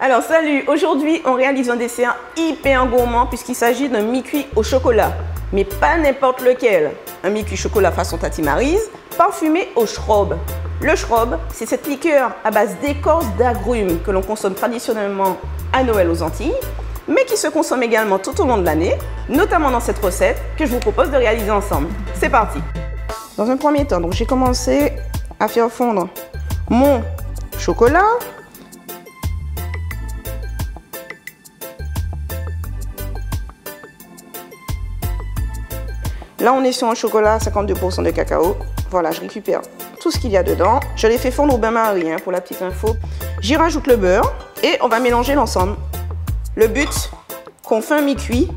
Alors salut, aujourd'hui on réalise un dessert hyper gourmand puisqu'il s'agit d'un mi-cuit au chocolat. Mais pas n'importe lequel. Un mi-cuit chocolat façon Tati Maryse, parfumé au schrob. Le schrob, c'est cette liqueur à base d'écorce d'agrumes que l'on consomme traditionnellement à Noël aux Antilles, mais qui se consomme également tout au long de l'année, notamment dans cette recette que je vous propose de réaliser ensemble. C'est parti! Dans un premier temps, j'ai commencé à faire fondre mon chocolat. Là, on est sur un chocolat à 52% de cacao. Voilà, je récupère tout ce qu'il y a dedans. Je l'ai fait fondre au bain-marie, pour la petite info. J'y rajoute le beurre et on va mélanger l'ensemble. Le but, qu'on fait un mi-cuit,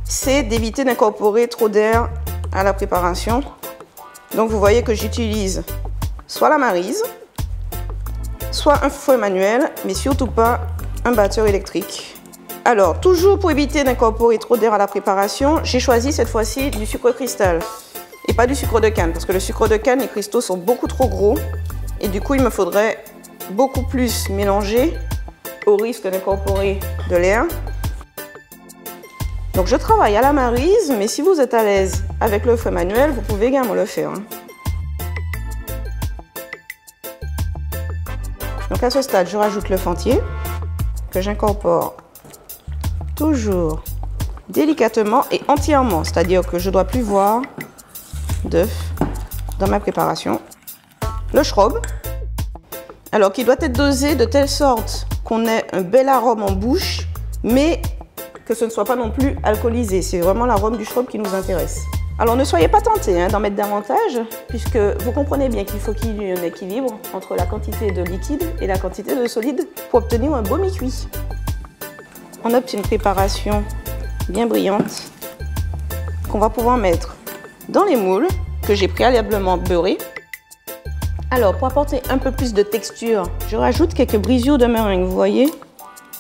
c'est d'éviter d'incorporer trop d'air à la préparation. Donc, vous voyez que j'utilise soit la Maryse, soit un fouet manuel, mais surtout pas un batteur électrique. Alors, toujours pour éviter d'incorporer trop d'air à la préparation, j'ai choisi cette fois-ci du sucre cristal et pas du sucre de canne, parce que le sucre de canne, les cristaux sont beaucoup trop gros et du coup, il me faudrait beaucoup plus mélanger au risque d'incorporer de l'air. Donc, je travaille à la Maryse, mais si vous êtes à l'aise avec le fouet manuel, vous pouvez également le faire. Donc, à ce stade, je rajoute le fentier que j'incorpore toujours délicatement et entièrement, c'est-à-dire que je ne dois plus voir d'œuf dans ma préparation. Le schrob, alors qui doit être dosé de telle sorte qu'on ait un bel arôme en bouche, mais que ce ne soit pas non plus alcoolisé. C'est vraiment l'arôme du schrob qui nous intéresse. Alors ne soyez pas tentés d'en mettre davantage, puisque vous comprenez bien qu'il faut qu'il y ait un équilibre entre la quantité de liquide et la quantité de solide pour obtenir un beau mi-cuit. On obtient une préparation bien brillante qu'on va pouvoir mettre dans les moules que j'ai préalablement beurrés. Alors, pour apporter un peu plus de texture, je rajoute quelques brisures de meringue, vous voyez.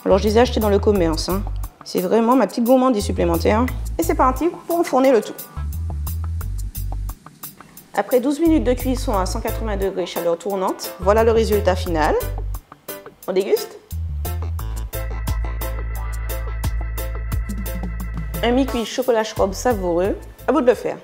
Alors, je les ai achetés dans le commerce. C'est vraiment ma petite gourmandise supplémentaire. Et c'est parti pour enfourner le tout. Après 12 minutes de cuisson à 180 degrés chaleur tournante, voilà le résultat final. On déguste? Un mi-cuit chocolat schrob savoureux, à vous de le faire.